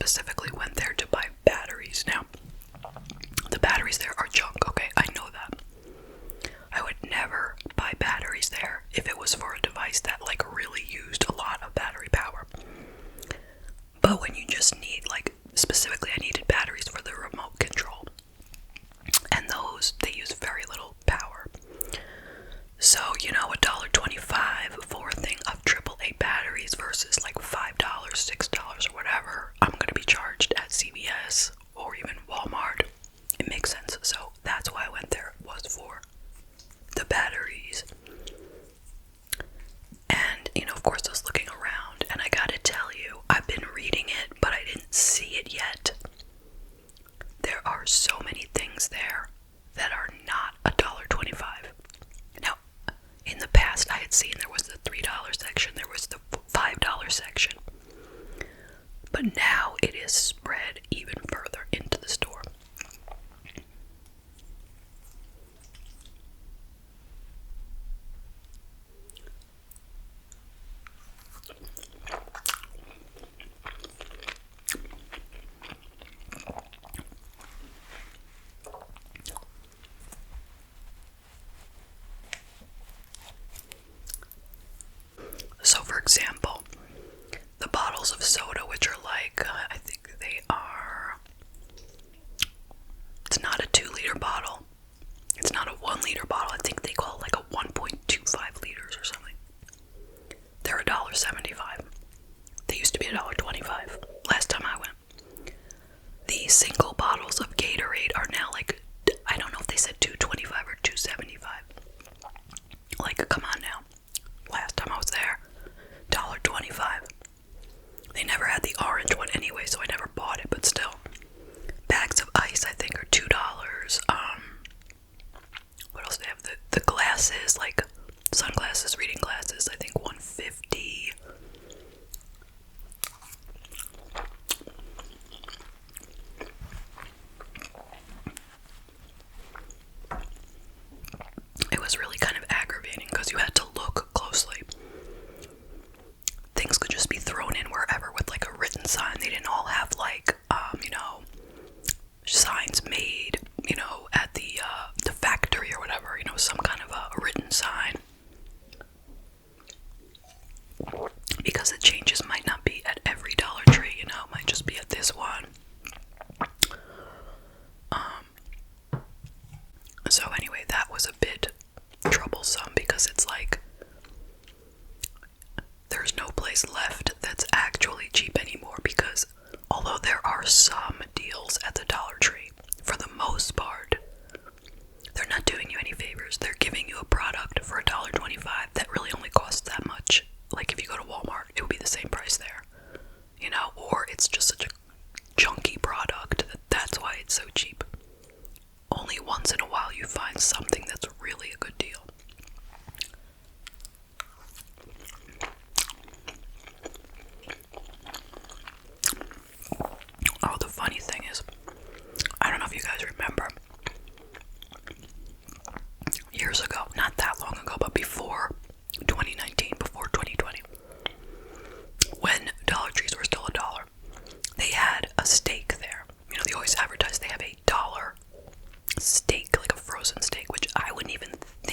specifically went there to buy batteries. Now, the batteries there are junk, okay? I know that. I would never buy batteries there if it was for a device that like really used a lot of battery power. But when you just need, like, specifically I needed batteries for the remote control, and those, they use very little power. So, you know, $1.25 for a thing of AAA batteries versus like $5, $6 or whatever I'm gonna be charged at CVS or even Walmart. It makes sense. So that's why I went there, was for the batteries. And, you know, of course I was looking around, and I gotta tell you, I've been reading it, but I didn't see it yet. There are so many things there that are not $1.25. Now, in the past I had seen there was the $3 section, there was the $5 section, but now it is spread even further into the store. So, for example, the bottles of soda, which are like, I think they are, it's not a 2-liter bottle, it's not a 1-liter bottle, I think they call it like a 1.25 liters or something. They're $1.75. They used to be $1.25 last time I went. The single bottles of Gatorade are now like, I don't know if they said $2.25 or $2.75. Like, come on now. Last time I was there, $1.25. They never had the orange one anyway, so I never bought it, but still. Bags of ice, I think, are $2. What else do they have? The glasses, like sunglasses, reading glasses, I think $1.50. It was really kind of aggravating because you had to look closely. Things could just be thrown in wherever with like a written sign. They didn't all have like, you know, signs made, you know, at the factory or whatever, you know, some kind of a written sign. Because the changes might not be at every Dollar Tree, you know, it might just be at this one. So anyway, that was a bit troublesome because it's like there's no place left that's actually cheap anymore, because although there are some deals at the Dollar Tree, for the most part, they're not doing you any favors. They're giving you a product for $1.25 that really only costs that much. Like if you go to Walmart, it would be the same price there, you know, or it's just such a junky product that's why it's so cheap. Only once in a while you find something that's really a good deal. Oh, the funny thing is, I don't know if you guys remember, years ago, not that long ago, but before 2019, before 2020, when Dollar Trees were still $1, they had a steak there. You know, they always advertise they have $1 steak, like a frozen steak, which I wouldn't even think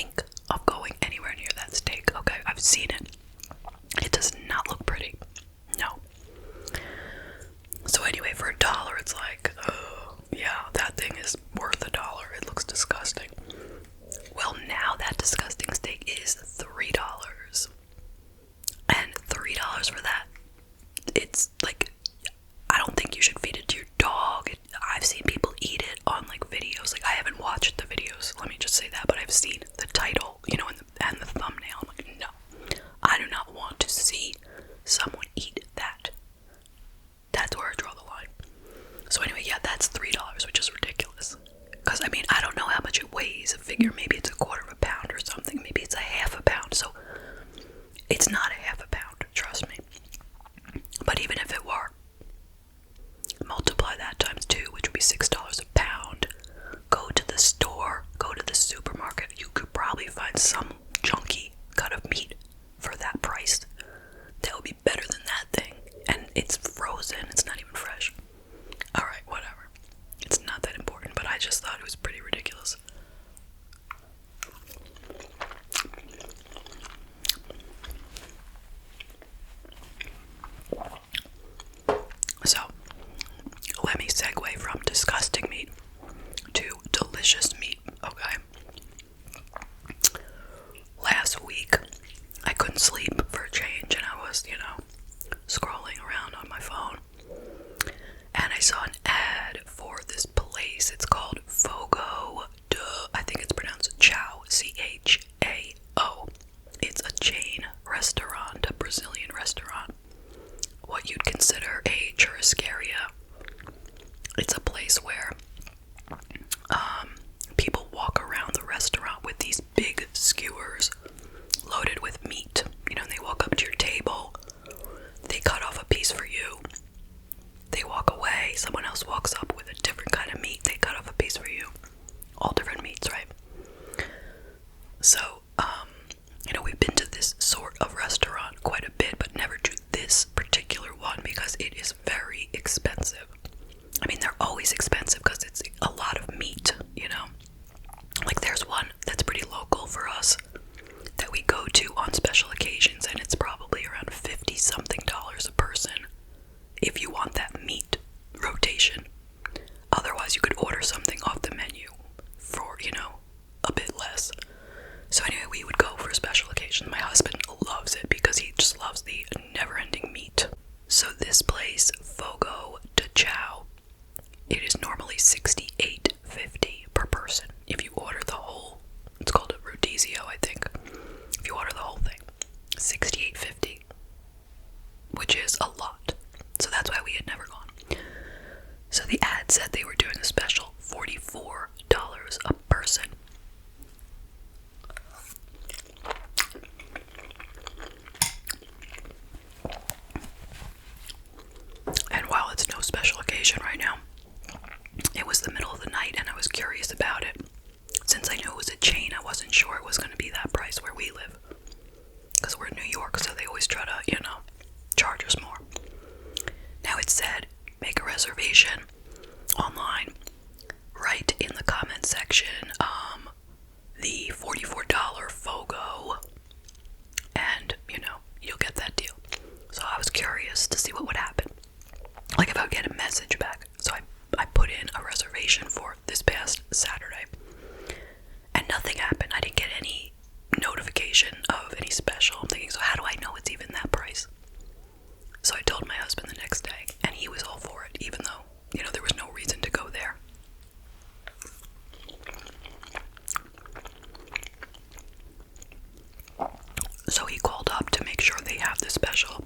just thought it was pretty ridiculous. So, let me segue from disgusting meat to delicious meat, okay? Last week, I couldn't sleep for a change, and I was, scrolling around on my phone, and I saw an ad for this place. It's called Fogo. I think it's pronounced Chão, C-H-A-O. It's a chain restaurant, a Brazilian restaurant. What you'd consider a churrascaria. It's a place where people walk around the restaurant with these big skewers loaded with meat. They walk up to your table, they cut off a piece for you, they walk away, someone else walks up with a different kind of meat, they cut off a piece for you. All different meats, right? So, we've been to this sort of restaurant quite a bit, but never to this particular one because it is very expensive. I mean, they're always expensive because it's a lot of meat, Like, there's one that's pretty local for us that we go to on special occasions, and it's probably around $50-something a person if you want that meat rotation. Otherwise, you could order something off the menu for, a bit less. So anyway, we would go for special occasions. My husband loves it because he just loves the never-ending meat. So this place, Fogo de Chão, it is normally $68.50 per person. If you order the whole, it's called a rodizio, I think. If you order the whole thing, $68.50, which is a lot. So that's why we had never gone. So the ad said they were doing a special $44 a person. And while it's no special occasion right now, it was the middle of the night and I was curious about it. Since I knew it was a chain, I wasn't sure it was going to be that price where we live. Because we're in New York, so they always try to, charge us more. Now it said, make a reservation online. Write in the comment section, the $44 Fogo, and, you'll get that deal. So I was curious to see what would happen. Like if I would get a message back. So I put in a reservation for this past Saturday. And nothing happened. I didn't get any notification of any special. I'm thinking, so how do I know it's even that price? So I told my husband the next day, and he was all for it, even though, there was no reason to go there. So he called up to make sure they have the special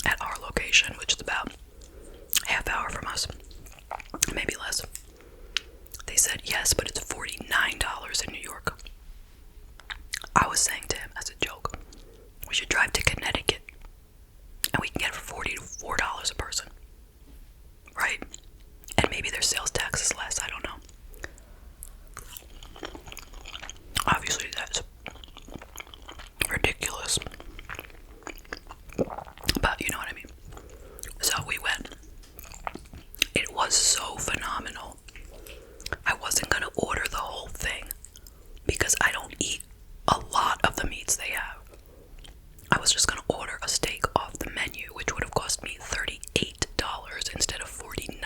at our location, which is about half hour from us, maybe less. They said yes, but it's $49 in New York. I was saying to him as a joke, we should drive to Connecticut and we can get it for $44 a person, right? And maybe their sales tax is less, I don't know. Obviously that's ridiculous, but you know what I mean. So we went. It was so phenomenal. I wasn't going to order the whole thing because I don't eat a lot of the meats they have. I was just going to order a steak off the menu, which would have cost me $38 instead of $49.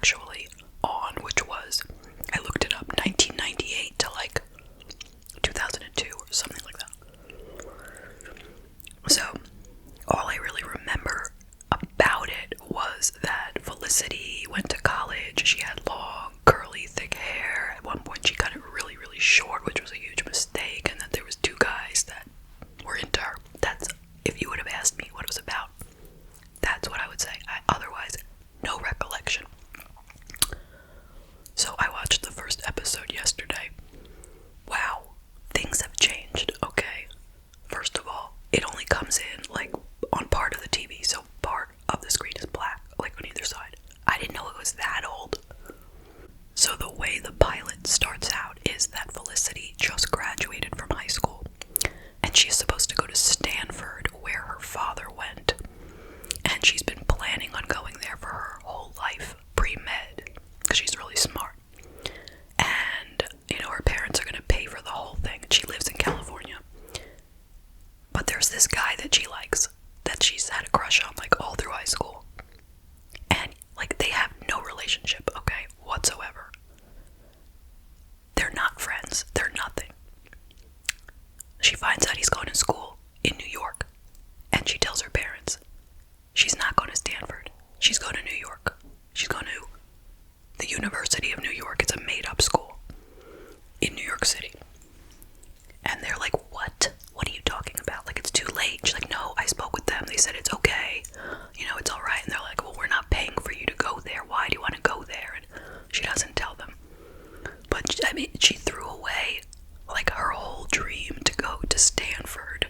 actually on, which was, I looked it up, 1998 to like 2002 or something like that. So, all I really remember about it was that Felicity went to college. She had long, curly, thick hair. At one point she cut it really, really short, which was a huge mistake, and that there was two guys that were into her. That's, if you would have asked me what it was about, that's what I would say. Otherwise, no recollection. So I watched the first episode yesterday. Wow, things have changed, okay? First of all, it only comes in, like, on part of the TV, so part of the screen is black, like on either side. I didn't know it was that old. So the way the pilot starts out is that Felicity just graduated from high school, and she's supposed to go to Stanford, where her father went. And she's been planning on going there for her whole life, pre-med, because she's really smart. And, you know, her parents are going to pay for the whole thing. She lives in California. But there's this guy that she likes, that she's had a crush on, like, all through high school. And, like, they have no relationship, okay, whatsoever. They're not friends. They're nothing. She finds out he's going to school in New York. And she tells her parents, she's not going to Stanford. She's going to New York. She's going to the University of New York. It's a made-up school in New York City. And they're like, what? What are you talking about? Like, it's too late. She's like, no, I spoke with them. They said it's okay. You know, it's all right. And they're like, well, we're not paying for you to go there. Why do you want to go there? And she doesn't tell them. But, I mean, she threw away, like, her whole dream to go to Stanford,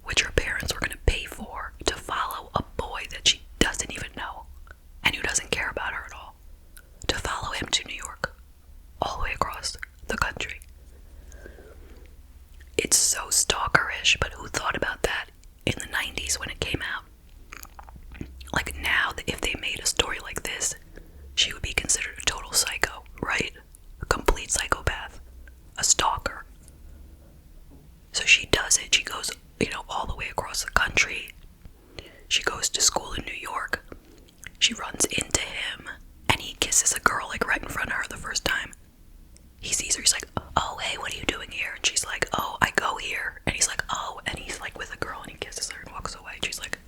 which her parents were going to pay for, to follow a boy that she doesn't even know and who doesn't care about her at all, to follow him to New York, all the way across the country. It's so stalkerish, but who thought about that in the 90s when it came out? Like, now, if they made a story like this, she would be considered a total psycho, right? A complete psychopath, a stalker. So she does it. She goes, you know, all the way across the country. She goes to school in New York. She runs into him, and he kisses a girl, like, right in front of her the first time. He sees her, he's like, oh, hey, what are you doing here? And she's like, oh, I go here. And he's like, oh, and he's like with a girl, and he kisses her and walks away. And she's like,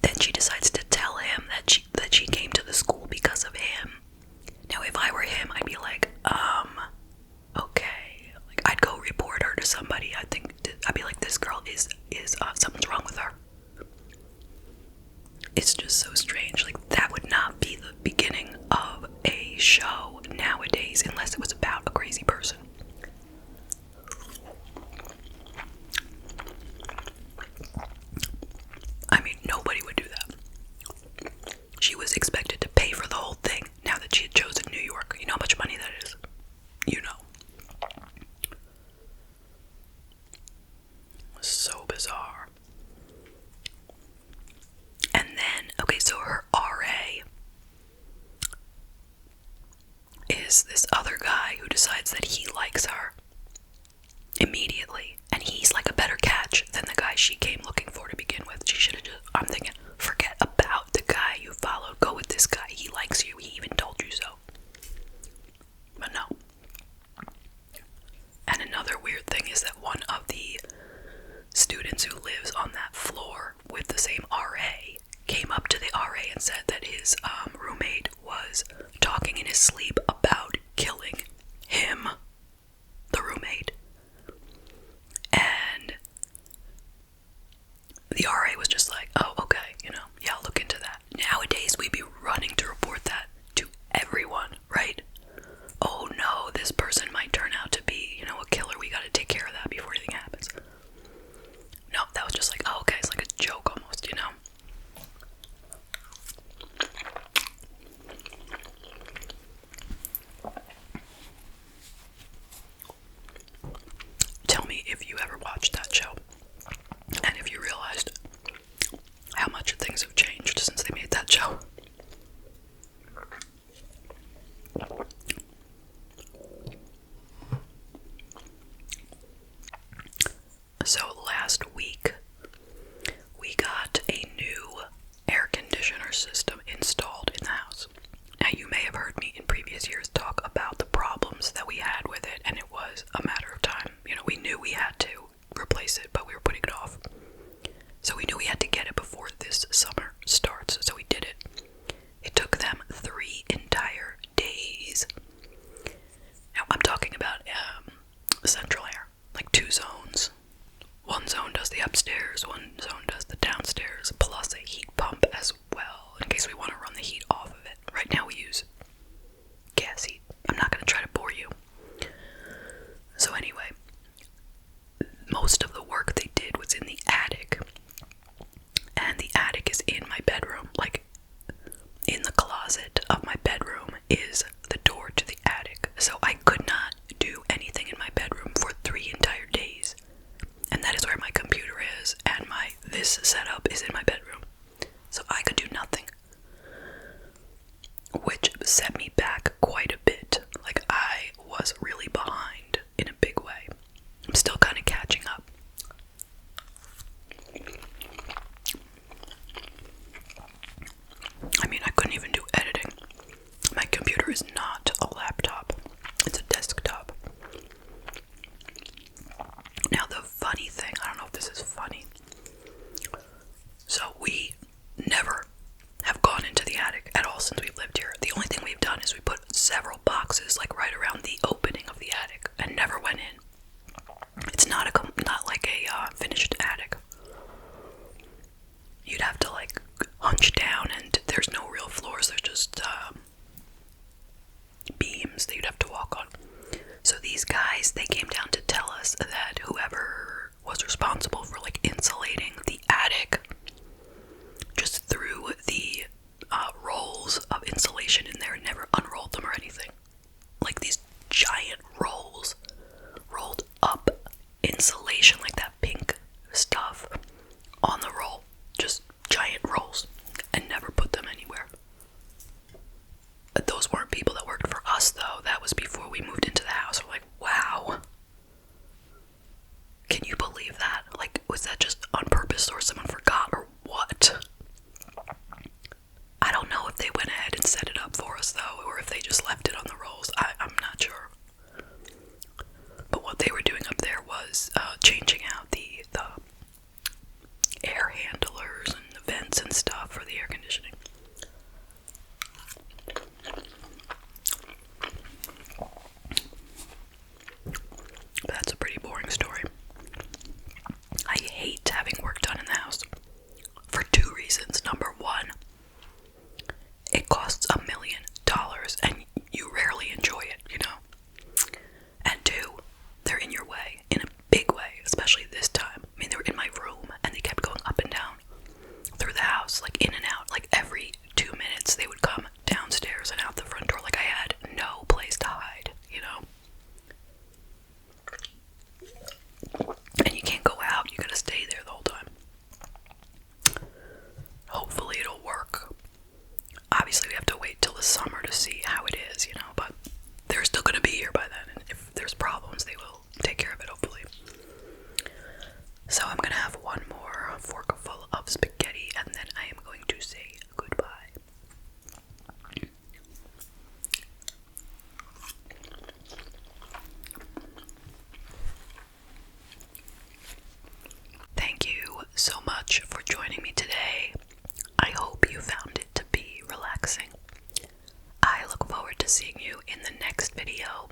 Then she decides to tell him that she came to the school because of him. Now, if I were him, I'd be like, okay. Like, I'd go report her to somebody. I'd be like, this girl is something's wrong with her. It's just so strange. Like, that would not be the beginning of a show nowadays unless it was about a crazy person. I mean, nobody would do that. She was expected to pay for the whole thing now that she had chosen New York. You know how much money that is? You know. So bizarre. And then, okay, so her RA is this other guy who decides that he likes her immediately. And he's like a better catch than the guy she came looking for to begin with. She should have just, I'm thinking, forget about the guy you followed. Go with this guy. He likes you. He even told you so. But no. And another weird thing is that one of the students who lives on that floor with the same RA came up to the RA and said that his roommate was talking in his sleep about killing him, the roommate. And the RA was just like, oh, okay, you know, yeah, I'll look into that. Nowadays, we'd be running to report that to everyone, right? Oh no, this person might turn out to be, you know, a killer. We gotta take care of that before anything happens. No, that was just like, oh, okay, it's like a joke almost, you know? sprinkler system installed in the house. Now, you may have heard me in previous years talk about the problems that we had with it, and it was a matter of time. You know, we knew we had to replace it, but we were putting it off. So we knew we had to get it before this summer starts, so we did it. It took them 3 entire days. Now, I'm talking about central air, like 2 zones. One zone does the upstairs, one zone does the downstairs, plus a heat pump as well, in case we want to run the heat off of it. Right now we use gas heat. I'm not going to try to bore you. So anyway, most of the work they did was in the attic. And the attic is in my bedroom. Like, in the closet of my bedroom is the door to the attic. So I could not do anything in my bedroom for 3 entire days. And that is where my computer is, and this setup is in my bedroom. So I could do nothing. Which set me back quite a bit. Like, I was really behind in a big way. I'm still kind of catching up. I mean, I couldn't even do editing. My computer is not a laptop. It's a desktop. Now, the funny thing, I don't know if this is funny. So we never have gone into the attic at all since we've lived here. The only thing we've done is we put several boxes like right around the opening of the attic and never went in. It's not like a finished attic. You'd have to like hunch down, and there's no real floors. There's just beams that you'd have to walk on. So these guys, they came down to tell us that whoever was responsible for like insulating the attic just threw the rolls of insulation in there and never unrolled them or anything. Like these giant rolls, rolled up insulation, like that pink stuff on the roll, just giant rolls, and never put them anywhere. But those weren't people that worked for us though. That was before we moved into the house. We're like, wow. Can you believe that? Like, was that just on purpose or someone forgot or what? I don't know if they went ahead and set it up for us though, or if they just left it on the rolls. I'm not sure. But what they were doing up there was changing out the air handlers and the vents and stuff for the air conditioning. But that's a pretty boring story. I hate having work done in the house for 2 reasons. Number 1, it costs $1 million and you rarely enjoy it, you know? And 2, they're in your way, in a big way, especially this time. I mean, they were in my room and they kept going up and down through the house, like in and out. Like every 2 minutes they would come downstairs and out the front door. Like I had no place to hide, you know? And you can't go out, you gotta stay there the whole time. Hopefully it'll work. Obviously we have to wait till the summer to see how it is, you know, but they're still gonna be here by then, and if there's problems they will take care of it, hopefully. So I'm gonna have one more fork full of spaghetti, and then I am going to say goodbye. Thank you so much for joining me today. I hope you found it to be relaxing. I look forward to seeing you in the next video.